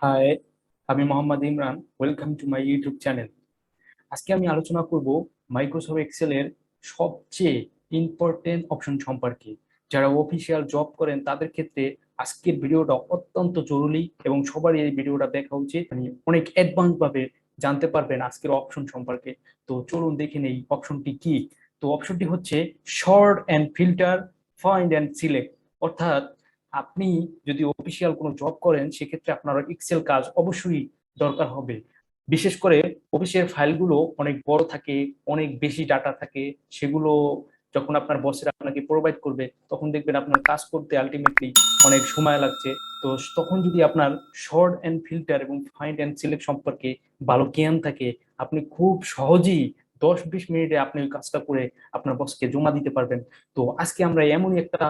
High, আমি Mohammad Imran. Welcome to my YouTube channel. আজকে আমি আলোচনা করব মাইক্রোসফট এক্সেলের সবচেয়ে ইম্পর্টেন্ট অপশন সম্পর্কে। যারা অফিসিয়াল জব করেন তাদের ক্ষেত্রে আজকের ভিডিওটা অত্যন্ত জরুরি এবং সবারই এই ভিডিওটা দেখা উচিত। মানে অনেক অ্যাডভান্স ভাবে জানতে পারবেন আজকের অপশন সম্পর্কে। তো চলুন দেখে নেই অপশনটি কি। তো অপশনটি হচ্ছে short and filter, find and select. অর্থাৎ আপনি যদি অফিসিয়াল কোনো জব করেন সেক্ষেত্রে আপনার এক্সেল কাজ অবশ্যই দরকার হবে। বিশেষ করে অফিসের ফাইলগুলো অনেক বড় থাকে, অনেক বেশি ডাটা থাকে। সেগুলো যখন আপনার বসের আপনাকে প্রোভাইড করবে তখন দেখবেন আপনার কাজ করতে আলটিমেটলি অনেক সময় লাগছে। তো তখন যদি আপনার শর্ট অ্যান্ড ফিল্টার এবং ফাইন্ড অ্যান্ড সিলেক্ট সম্পর্কে ভালো জ্ঞান থাকে, আপনি খুব সহজেই 10-20 মিনিটে আপনি ওই কাজটা করে আপনার বসকে জমা দিতে পারবেন। তো আজকে আমরা এমনই একটা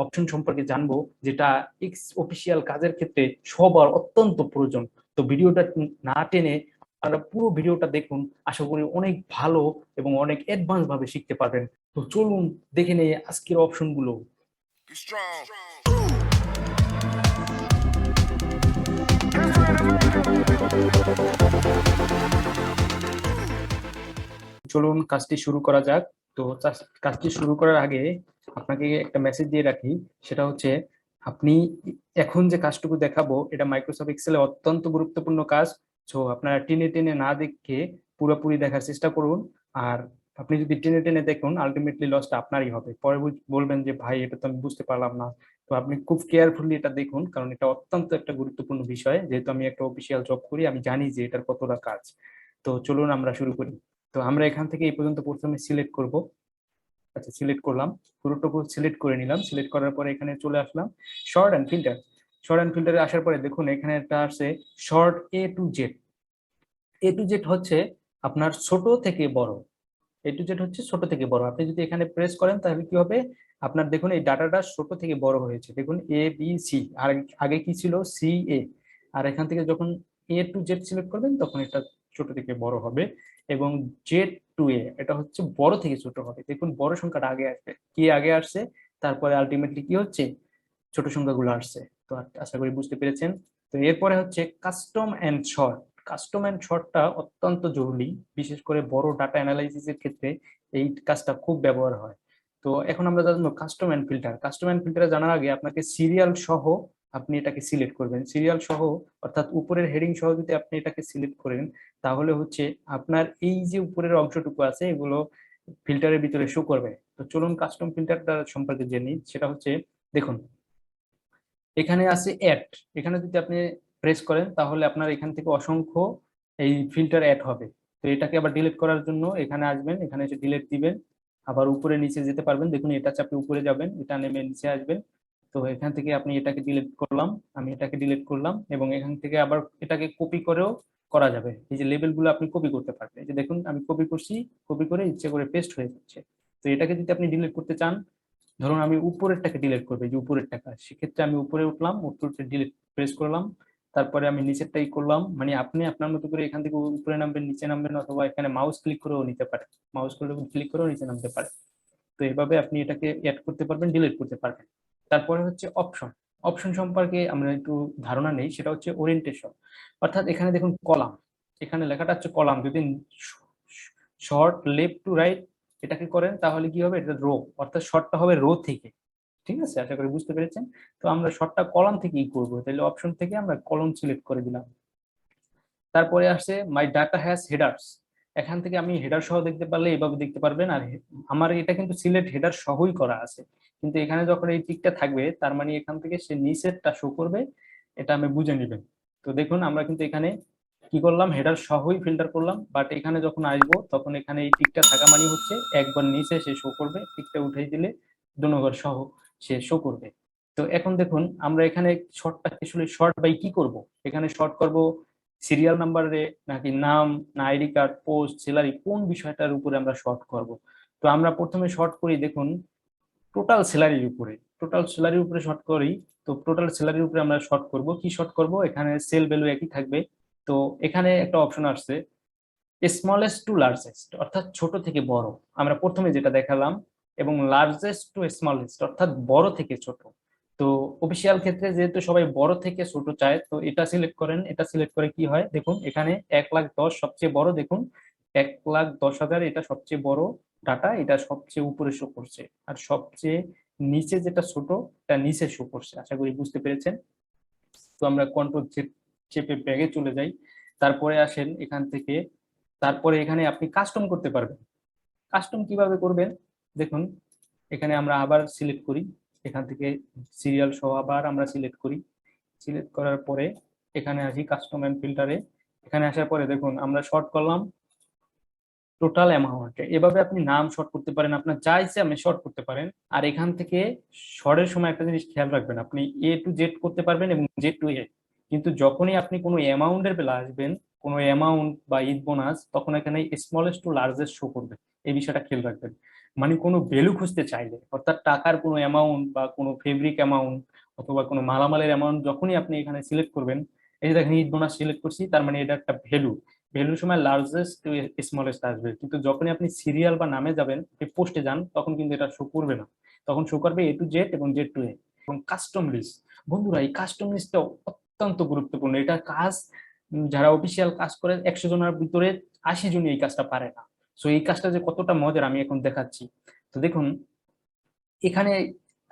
অপশন সম্পর্কে জানবো যেটা এক্স অফিসিয়াল কাজের ক্ষেত্রে সবার অত্যন্ত প্রয়োজন। তো ভিডিওটা না টেনে আপনারা পুরো ভিডিওটা দেখুন। আশা করি অনেক ভালো এবং অনেক অ্যাডভান্স ভাবে শিখতে পারবেন। তো চলুন দেখে নেই আজকের অপশনগুলো। চলুন কাজটি শুরু করা যাক। তো কাজটি শুরু করার আগে আপনাকে একটা মেসেজ দিয়ে রাখি। সেটা হচ্ছে, আপনি এখন যে কাজটুকু দেখাবো এটা মাইক্রোসফট এক্সেলে অত্যন্ত গুরুত্বপূর্ণ কাজ। তো আপনারা টেনে টেনে না দেখে পুরোপুরি দেখার চেষ্টা করুন। আর আপনি যদি টেনে টেনে দেখুন আলটিমেটলি লসটা আপনারই হবে। পরে বলবেন যে ভাই এটা তো আমি বুঝতে পারলাম না। তো আপনি খুব কেয়ারফুলি এটা দেখুন, কারণ এটা অত্যন্ত একটা গুরুত্বপূর্ণ বিষয়। যেহেতু আমি একটা অফিসিয়াল জব করি, আমি জানি যে এটার কতটা কাজ। তো চলুন আমরা শুরু করি। তো আমরা এখান থেকে এই পর্যন্ত প্রথমে সিলেক্ট করব। আচ্ছা, সিলেক্ট করলাম, পুরোটুকু সিলেক্ট করে নিলাম। সিলেক্ট করার পরে এখানে চলে আসলাম sort and filter. Sort and ফিল্টারে আসার পরে দেখুন এখানে একটা আছে sort A to Z। A to Z হচ্ছে আপনার ছোট থেকে বড়। A to Z হচ্ছে ছোট থেকে বড়। আপনি যদি এখানে প্রেস করেন তাহলে কি হবে, আপনার দেখুন এই ডাটাটা ছোট থেকে বড় হয়েছে। দেখুন ABC, আর আগে কি ছিল CA। আর এখান থেকে যখন A to Z সিলেক্ট করবেন তখন এটা ছোট থেকে বড় হবে। এবং Z to A এটা হচ্ছে বড় থেকে ছোট হবে। দেখুন বড় সংখ্যাটা আগে আসবে, কি আগে আসছে, তারপরে আলটিমেটলি কি হচ্ছে, ছোট সংখ্যাগুলো আসছে। তো আশা করি বুঝতে পেরেছেন। তো এরপরে হচ্ছে custom and sort. Custom and শর্টটা অত্যন্ত জরুরি, বিশেষ করে বড় ডাটা অ্যানালাইসিসের ক্ষেত্রে এই কাজটা খুব ব্যবহার হয়। তো এখন আমরা জানবো custom and filter. Custom and filter জানার আগে আপনাকে সিরিয়াল সহ আপনি এটাকে সিলেক্ট করবেন। সিরিয়াল সহ অর্থাৎ উপরের হেডিং সহ যদি আপনি এটাকে সিলেক্ট করেন তাহলে হচ্ছে আপনার এই যে উপরের অংশটুকু আছে এগুলো ফিল্টারের ভিতরে শো করবে। তো চলুন কাস্টম ফিল্টারটা সম্পর্কে জেনে। সেটা হচ্ছে, দেখুন এখানে আছে অ্যাড। এখানে যদি আপনি প্রেস করেন তাহলে আপনার এখান থেকে অসংখ্য এই ফিল্টার অ্যাড হবে। তো এটাকে আবার ডিলিট করার জন্য এখানে আসবেন, এখানে এসে ডিলিট দিবেন। আবার উপরে নিচে যেতে পারবেন। দেখুন এটা চাপে উপরে যাবেন, এটা নেমে নিচে আসবেন। তো এখান থেকে আপনি এটাকে ডিলিট করলাম, আমি এটাকে ডিলিট করলাম। এবং এখান থেকে আবার এটাকে কপি করেও করা যাবে। এই যে লেবেল গুলো আপনি কপি করতে পারবেন। এই যে দেখুন আমি কপি করছি, কপি করে ইচ্ছে করে পেস্ট হয়ে যাচ্ছে। তো এটাকে যদি আপনি ডিলিট করতে চান, ধরুন আমি উপরেরটাকে ডিলিট করবো, এই যে উপরের টাকা, সেক্ষেত্রে আমি উপরে উঠলাম, উপরে ডিলিট প্রেস করলাম। তারপরে আমি নিচেরটাই করলাম। মানে আপনি আপনার মতো করে এখান থেকে উপরে নামবেন, নিচে নামবেন, অথবা এখানে মাউস ক্লিক করেও নিতে পারেন। মাউস করে ক্লিক করেও নিচে নামতে পারেন। তো এভাবে আপনি এটাকে অ্যাড করতে পারবেন, ডিলিট করতে পারবেন। তারপরে হচ্ছে অপশন। অপশন সম্পর্কে আমরা একটু ধারণা নেই। সেটা হচ্ছে ওরিয়েন্টেশন। অর্থাৎ এখানে দেখুন কলাম, এখানে লেখাটা হচ্ছে কলাম। যদি শর্ট লেফট টু রাইট এটাকে করেন তাহলে কি হবে, এটা রো, অর্থাৎ শর্টটা হবে রো থেকে। ঠিক আছে, আশা করি বুঝতে পেরেছেন। তো আমরা শর্টটা কলাম থেকেই করবো, তাহলে অপশন থেকে আমরা কলম সিলেক্ট করে দিলাম। তারপরে আসছে মাই ডাটা হ্যাজ হেডার্স। এখান থেকে আমি হেডার সহ দেখতে পারলে এভাবে দেখতে পারবেন। আর আমার এটা কিন্তু সিলেক্ট হেডার সহই করা আছে, কিন্তু এখানে যখন এই টিকটা থাকবে তার মানে এখান থেকে সে নিচেরটা শো করবে, এটা আমি বুঝে নেবেন। তো দেখুন আমরা কিন্তু এখানে কি করলাম, হেডার সহই ফিল্টার করলাম, বাট এখানে যখন আসবো তখন এখানে এই টিকটা থাকা মানে হচ্ছে একবার নিচে সে শো করবে, টিকটা উঠাই দিলে দুনগর সহ সে শো করবে। তো এখন দেখুন আমরা এখানে শর্টটা আসলে শর্ট বাই কি করব, এখানে শর্ট করব সিরিয়াল নাম্বারে, নাকি নাম, না আইডি কার্ড, পোস্ট, স্যালারি, কোন বিষয়টার উপরে আমরা শর্ট করব। তো আমরা প্রথমে শর্ট করি দেখুন টোটাল স্যালারির উপরে। টোটাল স্যালারির উপরে শর্ট করি। তো টোটাল স্যালারির উপরে আমরা শর্ট করব। কি শর্ট করব, এখানে সেল ভ্যালু একই থাকবে। তো এখানে একটা অপশন আসছে স্মলেস্ট টু লার্জেস্ট, অর্থাৎ ছোট থেকে বড়। আমরা প্রথমে যেটা দেখালাম, এবং লার্জেস্ট টু স্মলেস্ট অর্থাৎ বড় থেকে ছোট। তো অফিসিয়াল ক্ষেত্রে যেহেতু সবাই বড় থেকে ছোট চায়, তো এটা সিলেক্ট করেন। এটা সিলেক্ট করে কি হয় দেখুন, এখানে 1,10,000 সবচেয়ে বড়, দেখুন 1,10,000 এটা সবচেয়ে বড় ডাটা, এটা সবচেয়ে উপরে শো করছে, আর সবচেয়ে নিচে যেটা ছোট এটা নিচে শো করছে। আশা করি বুঝতে পেরেছেন। তো আমরা কন্ট্রোল চেপে ব্যাগে চলে যাই। তারপরে আসেন এখান থেকে, তারপরে এখানে আপনি কাস্টম করতে পারবেন। কাস্টম কিভাবে করবেন দেখুন, এখানে আমরা আবার সিলেক্ট করি, এখান থেকে সিরিয়াল সহ আবার আমরা সিলেক্ট করি। সিলেক্ট করার পরে এখানে আসি কাস্টম এন্ড ফিল্টারে। এখানে আসার পরে দেখুন আমরা শর্ট করলাম টোটাল অ্যামাউন্ট। এভাবে আপনি নাম শর্ট করতে পারেন, আপনার যা ইচ্ছে আপনি শর্ট করতে পারেন। আর এখান থেকে শর্টের সময় একটা জিনিস খেয়াল রাখবেন, আপনি এ টু জেড করতে পারবেন এবং জেড টু এ, কিন্তু যখনই আপনি কোনো অ্যামাউন্টের বেলা আসবেন, কোনো অ্যামাউন্ট বা ঈদ বোনাস, তখন এখানে স্মলেস্ট টু লার্জেস্ট শো করবে। এই বিষয়টা খেয়াল রাখবেন। মানে কোনো ভ্যালু খুঁজতে চাইলে, অর্থাৎ টাকার কোনো অ্যামাউন্ট বা কোনো ফেব্রিক অ্যামাউন্ট অথবা কোনো মালামালের অ্যামাউন্ট যখনই আপনি এখানে সিলেক্ট করবেন, এই যে দেখেন ঈদ বোনাস সিলেক্ট করছি, তার মানে এটা একটা ভ্যালু। ভ্যালুর সময় লার্জেস্ট টু স্মলেস্ট আসবে, কিন্তু যখনই আপনি সিরিয়াল বা নামে যাবেন, পোস্টে যান, তখন কিন্তু এটা শো করবে না। তখন শো করবে এ টু জেড এবং জেড টু এ। এবং কাস্টম লিস্ট, বন্ধুরা এই কাস্টম লিস্টটা অত্যন্ত গুরুত্বপূর্ণ। এটা কাজ যারা অফিসিয়াল কাজ করে 100 জনের ভিতরে 80 জনই এই কাজটা পারে না। সো এই কাজটা যে কতটা মজার আমি এখন দেখাচ্ছি। তো দেখুন এখানে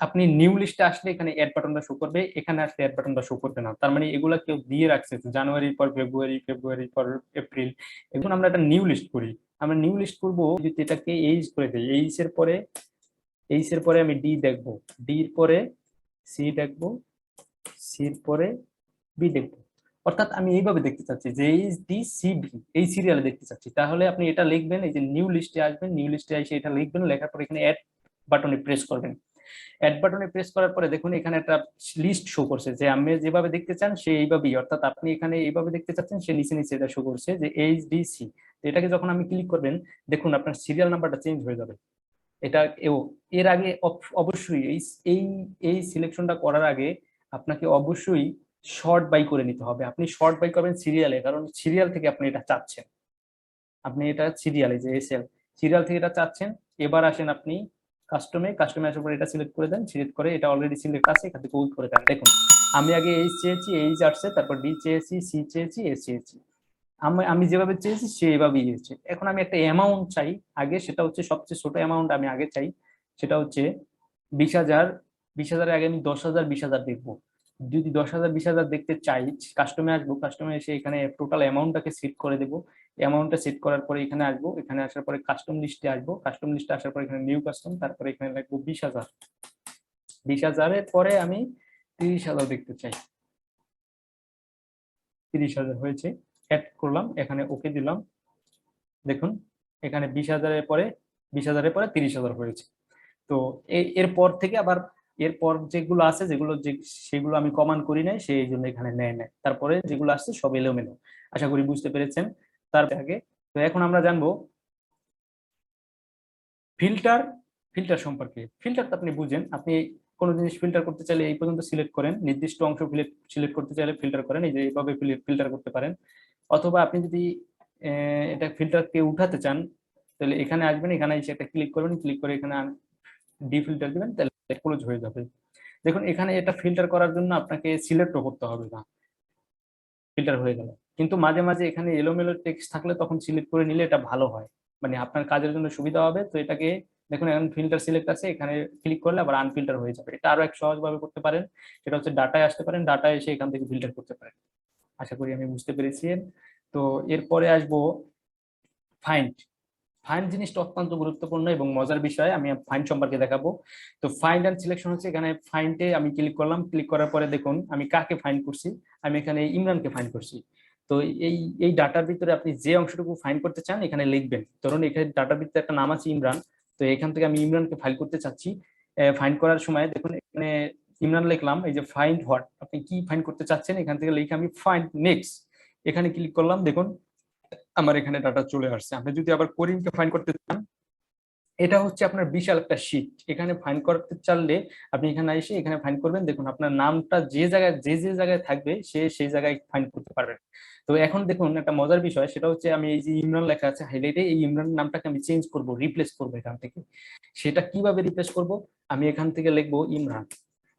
আপনি নিউ লিস্টে আসলে এখানে অ্যাড বাটনটা শো করবে, এখানে আসলে অ্যাড বাটনটা শো করবে না। তার মানে এগুলা কেউ দিয়ে রাখছে জানুয়ারির পর ফেব্রুয়ারি, ফেব্রুয়ারির পর এপ্রিল। এখন আমরা একটা নিউ লিস্ট করি, আমরা নিউ লিস্ট করবো যদি এটাকে এইচ করে দিই, এইচ এর পরে আমি ডি দেখবো, ডির পরে সি দেখবো, সির পরে বি দেখবো। অর্থাৎ আমি এইভাবে দেখতে চাচ্ছি যে এইচ ডি সি বি এই সিরিয়ালে দেখতে চাচ্ছি। তাহলে আপনি এটা লিখবেন, এই যে নিউ লিস্টে আসবেন, নিউ লিস্টে এসে এটা লিখবেন, লেখার পর এখানে অ্যাড বাটনে প্রেস করবেন। অ্যাড বাটনে প্রেস করার পরে দেখুন এখানে একটা লিস্ট শো করছে, যে আপনি যেভাবে দেখতে চান সে এইভাবেই, অর্থাৎ আপনি এখানে এইভাবে দেখতে চাচ্ছেন, সে নিচে নিচে এটা শো করছে যে এইচ ডি সি। এটাকে যখন আমি ক্লিক করবেন, দেখুন আপনার সিরিয়াল নাম্বারটা চেঞ্জ হয়ে যাবে। এটা এর আগে অবশ্যই এই এই সিলেকশনটা করার আগে আপনাকে অবশ্যই শর্ট বাই করে নিতে হবে। আপনি শর্ট বাই করবেন সিরিয়ালে, কারণ সিরিয়াল থেকে আপনি এটা চাচ্ছেন, আপনি এটা সিরিয়ালে যে এসএল সিরিয়াল থেকে এটা চাচ্ছেন। এবার আসেন আপনি কাস্টমে আসার পর এটা সিলেক্ট করে দেন, সিলেক্ট করে এটা অলরেডি সিলেক্ট আছে, এখান থেকে উইথ করে দেন। দেখুন আমি আগে এইচ চেয়েছি, এইচ আসছে, তারপর ডি চেয়েছি, সি চেয়েছি, এস চেয়েছি। আমি আমি যেভাবে চেয়েছি সে এভাবেই দিয়েছে। এখন আমি একটা অ্যামাউন্ট চাই আগে, সেটা হচ্ছে সবচেয়ে ছোট অ্যামাউন্ট আমি আগে চাই, সেটা হচ্ছে 20,000। 20,000 আগে আমি 10,000 20,000 দেখবো। যদি 10,000 20,000 দেখতে চাই, কাস্টমে আসবো, কাস্টমে এসে এখানে টোটাল অ্যামাউন্টটাকে সেট করে দেবো। অ্যামাউন্টটা সেট করার পরে এখানে আসবো, এখানে আসার পরে কাস্টম লিস্টে আসবো, কাস্টম লিস্টে আসার পরে এখানে নিউ কাস্টম, তারপরে এখানে লিখবো 20,000। 20,000-এর পরে আমি 30,000 দেখতে চাই। 30,000 হয়েছে, অ্যাড করলাম, এখানে ওকে দিলাম। দেখুন এখানে 20,000-এর পরে 20,000-এর পরে 30,000 হয়েছে। তো এরপর থেকে আবার এরপর যেগুলো আছে, সেগুলো আমি কমান্ড করি নাই, সেই জন্য এখানে নেয় নাই। তারপরে যেগুলো আসছে সব এলোমেলো। আশা করি বুঝতে পেরেছেন। তার আগে তো এখন আমরা জানবো ফিল্টার। ফিল্টার সম্পর্কে, ফিল্টার তো আপনি বুঝেন, আপনি কোনো জিনিস ফিল্টার করতে চাইলে এই পর্যন্ত সিলেক্ট করেন, নির্দিষ্ট অংশ সিলেক্ট করতে চাইলে ফিল্টার করেন, এই যে এইভাবে ফিল্টার করতে পারেন। অথবা আপনি যদি এটা ফিল্টারকে উঠাতে চান, তাহলে এখানে আসবেন, এখানে এসে একটা ক্লিক করবেন, ক্লিক করে এখানে ডিফিল্টার দিবেন, তাহলে ক্লোজ হয়ে যাবে। দেখুন এখানে এটা ফিল্টার করার জন্য আপনাকে সিলেক্টও করতে হবে না, ফিল্টার হয়ে গেল। কিন্তু মাঝে মাঝে এখানে এলোমেলো টেক্সট থাকলে তখন সিলেক্ট করে নিলে এটা ভালো হয়, মানে আপনার কাজের জন্য সুবিধা হবে। তো এটাকে দেখুন এখন ফিল্টার সিলেক্ট আছে, এখানে ক্লিক করলে আবার আনফিল্টার হয়ে যাবে। এটা আরো এক সহজ ভাবে করতে পারেন, সেটা হচ্ছে ডাটায় আসতে পারেন, ডাটায় এসে এখান থেকে ফিল্টার করতে পারেন। আশা করি আমি বুঝতে পেরেছি। তো এরপরে আসবো ফাইন্ড। ফাইন্ড জিনিসটা অত্যন্ত গুরুত্বপূর্ণ এবং মজার বিষয়, আমি ফাইন্ড সম্পর্কে দেখাবো। তো ফাইন্ড এন্ড সিলেকশন হচ্ছে, এখানে ফাইন্ডে আমি ক্লিক করলাম, ক্লিক করার পরে দেখুন আমি কাকে ফাইন্ড করছি, আমি এখানে ইমরানকে ফাইন্ড করছি। তো এই এই ডাটার ভিতরে আপনি যে অংশটুকু ফাইন্ড করতে চান এখানে লিখবেন। ধরুন এখানে ডাটার ভিতরে একটা নাম আছে ইমরান, তো এখান থেকে আমি ইমরানকে ফাইল করতে চাচ্ছি। ফাইন্ড করার সময় দেখুন এখানে ইমরান লিখলাম, এই যে ফাইন্ড হোয়াট, আপনি কি ফাইন্ড করতে চাচ্ছেন, এখান থেকে লিখে আমি ফাইন্ড নেক্সট, এখানে ক্লিক করলাম। দেখুন আমার এখানে ডাটা চলে আসছে। আপনি যদি আবার করিমকে ফাইন্ড করতে চান, এটা হচ্ছে আপনার বিশাল একটা শীট, এখানে ফাইন্ড করতে চাইলে আপনি এখানে এসে এখানে ফাইন্ড করবেন। দেখুন আপনার নামটা যে জায়গায় যে জায়গায় থাকবে সে সেই জায়গায় ফাইন্ড করতে পারবেন। তো এখন দেখুন একটা মজার বিষয়, সেটা হচ্ছে আমি এই যে ইমরান লেখা আছে হাইলাইটে, এই ইমরান নামটাকে আমি চেঞ্জ করব, রিপ্লেস করব এখান থেকে। সেটা কিভাবে রিপ্লেস করব, আমি এখান থেকে লিখবো ইমরান,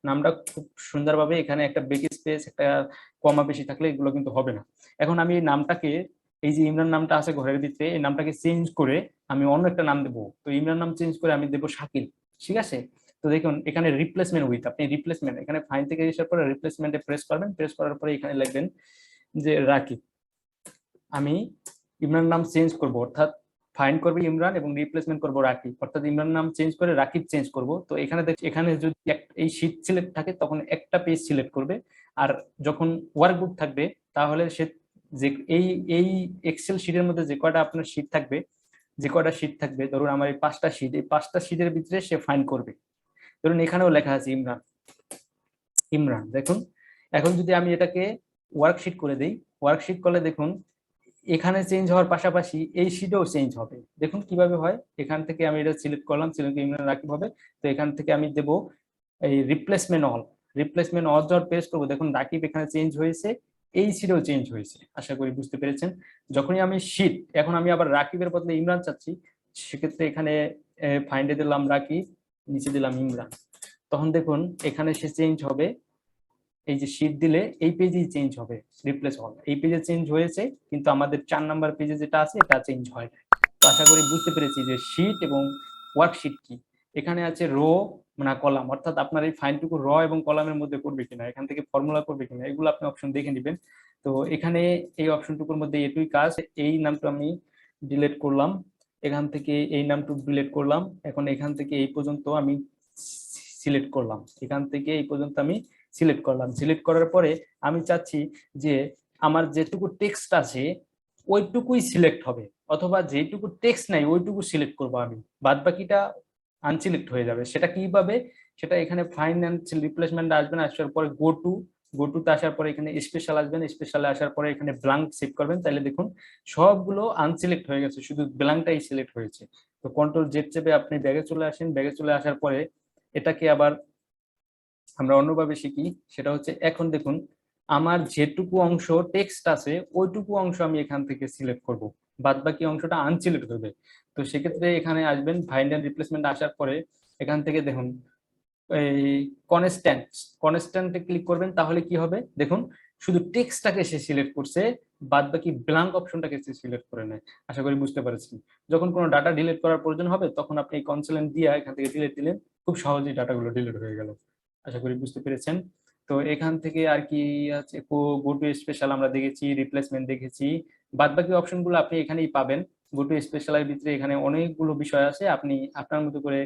নামটা খুব সুন্দরভাবে এখানে একটা ব্রেক স্পেস একটা কমা বেশি থাকলে এগুলো কিন্তু হবে না। এখন আমি এই নামটাকে, এই যে ইমরান নামটা আছে ঘরের ভিতরে, এই নামটাকে চেঞ্জ করে আমি অন্য একটা নাম দেবো। তো ইমরান নাম চেঞ্জ করে আমি দেবো শাকিল, ঠিক আছে? তো দেখুন এখানে রিপ্লেসমেন্ট উইথ, আপনি রিপ্লেসমেন্ট এখানে ফাইন থেকে আসার পরে রিপ্লেসমেন্টে প্রেস করবেন, প্রেস করার পরে এখানে লিখবেন যে রাকিব। আমি ইমরান নাম চেঞ্জ করব, অর্থাৎ ফাইন্ড করবে ইমরান এবং রিপ্লেসমেন্ট করব রাকিব, অর্থাৎ ইমরান নাম চেঞ্জ করে রাকিব চেঞ্জ করব। তো এখানে এখানে যদি এই শীট সিলেক্ট থাকে তখন একটা পেজ সিলেক্ট করবে, আর যখন ওয়ার্কবুক থাকবে তাহলে সে যে এই এক্সেল শীটের মধ্যে যে কয়টা আপনার শীট থাকবে, যে কয়টা শীট থাকবে, ধরুন আমার এই 5টা শীট, এই 5টা শীটের ভিতরে সে ফাইন্ড করবে। ধরুন এখানেও লেখা আছে ইমরান, ইমরান দেখুন। এখন যদি আমি এটাকে ওয়ার্কশিট করে দেই, ওয়ার্কশিট করলে দেখুন এখানে চেঞ্জ হওয়ার পাশাপাশি এই শীটেও চেঞ্জ হবে। দেখুন কিভাবে হয়, এখান থেকে আমি এটা সিলেক্ট করলাম, সিলেক্ট ইমরান রাকিব হবে। তো এখান থেকে আমি দেব এই রিপ্লেসমেন্ট অল, রিপ্লেসমেন্ট অল যখন পেস্ট করবো দেখুন রাকিব এখানে চেঞ্জ হয়েছে, এই শীটেও চেঞ্জ হয়েছে। আশা করি বুঝতে পেরেছেন। যখনই আমি শীট, এখন আমি আবার রাকিবের বদলে ইমরান চাচ্ছি, সেক্ষেত্রে এখানে ফাইন্ডে দিলাম রাকিব, নিচে দিলাম ইমরান, তখন দেখুন এখানে সে চেঞ্জ হবে। এই যে শীট দিলে এই পেজেই চেঞ্জ হবে, রিপ্লেস অল এই পেজে চেঞ্জ হয়েছে, কিন্তু আমাদের 4 নাম্বার পেজে যেটা আছে এটা চেঞ্জ হয় না। তো আশা করি বুঝতে পেরেছি যে শীট এবং ওয়ার্কশিট কি। এখানে আছে রো না কলাম, অর্থাৎ আপনার এই ফাইলটুকু র এবং কলামের মধ্যে করবে কিনা, এখান থেকে ফর্মুলা করবে কিনা, এগুলো আপনি অপশন দেখে নেবেন। তো এখানে এই অপশনটুকুর মধ্যে এটুই কাজ। এই নামটা আমি ডিলিট করলাম, এখান থেকে এই নামটুকু ডিলিট করলাম, এখন এখান থেকে এই পর্যন্ত আমি সিলেক্ট করলাম, এখান থেকে এই পর্যন্ত আমি সিলেক্ট করলাম। সিলেক্ট করার পরে আমি চাচ্ছি যে আমার যেটুকু টেক্সট আছে ওইটুকুই সিলেক্ট হবে, অথবা যেটুকু টেক্সট নাই ওইটুকু সিলেক্ট করব আমি, বাদ বাকিটা আনসিলেক্ট হয়ে যাবে। সেটা কিভাবে, সেটা এখানে ফাইন্যান্সিয়াল রিপ্লেসমেন্ট আসবেন, আসার পরে গো টুতে আসার পরে এখানে স্পেশাল আসবেন, স্পেশালে আসার পরে এখানে ব্ল্যাঙ্ক সেভ করবেন, তাহলে দেখুন সবগুলো আনসিলেক্ট হয়ে গেছে, শুধু ব্ল্যাঙ্কটাই সিলেক্ট হয়েছে। তো কন্ট্রোল জেড চেপে আপনি ব্যাগে চলে আসেন, ব্যাগে চলে আসার পরে এটাকে আবার আমরা অন্যভাবে শিখি। সেটা হচ্ছে এখন দেখুন আমার যেটুকু অংশ টেক্সট আছে ওইটুকু অংশ আমি এখান থেকে সিলেক্ট করব, বাদ বাকি অংশটা আনসিলেক্ট হবে। তো সেক্ষেত্রে এখানে আসবেন, ফাইন্ড এন্ড রিপ্লেসমেন্ট আসার পরে এখান থেকে দেখুন এই কনস্ট্যান্টে ক্লিক করবেন, তাহলে কি হবে দেখুন শুধু টেক্সটটাকে সে সিলেক্ট করছে, বাদ বাকি ব্ল্যাঙ্ক অপশনটাকে সে সিলেক্ট করে নেয়। আশা করি বুঝতে পারছেন। যখন কোনো ডাটা ডিলিট করার প্রয়োজন হবে তখন আপনি এই কনসোলেন্ট দিয়ে এখান থেকে ডিলিট দিলেন, খুব সহজেই ডাটাগুলো ডিলিট হয়ে গেল। আশা করি বুঝতে পেরেছেন। তো এখান থেকে আর কি আছে, গো টু স্পেশাল আমরা দেখেছি, রিপ্লেসমেন্ট দেখেছি, বাদ বাকি অপশনগুলো আপনি এখানেই পাবেন। গো টু স্পেশালের ভিতরে এখানে অনেকগুলো বিষয় আছে, আপনি আপনার মতো করে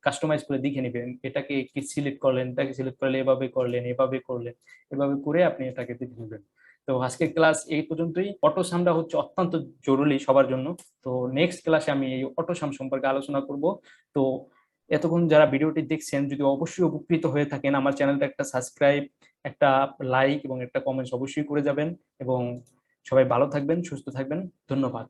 কাস্টমাইজ করে দেখে নেবেন, এটাকে কি সিলেক্ট করলেন, এটাকে সিলেক্ট করলে এভাবে করলেন, এভাবে করলেন, এভাবে করে আপনি এটাকে দেখে নেবেন। তো আজকের ক্লাস এই পর্যন্তই। অটোসামটা হচ্ছে অত্যন্ত জরুরি সবার জন্য। তো নেক্সট ক্লাসে আমি এই অটোসাম সম্পর্কে আলোচনা করব। তো এতক্ষণ যারা ভিডিওটি দেখছেন, যদি অবশ্যই উপকৃত হয়ে থাকেন, আমার চ্যানেলটা একটা সাবস্ক্রাইব, একটা লাইক এবং একটা কমেন্টস অবশ্যই করে যাবেন, এবং সবাই ভালো থাকবেন, সুস্থ থাকবেন। ধন্যবাদ।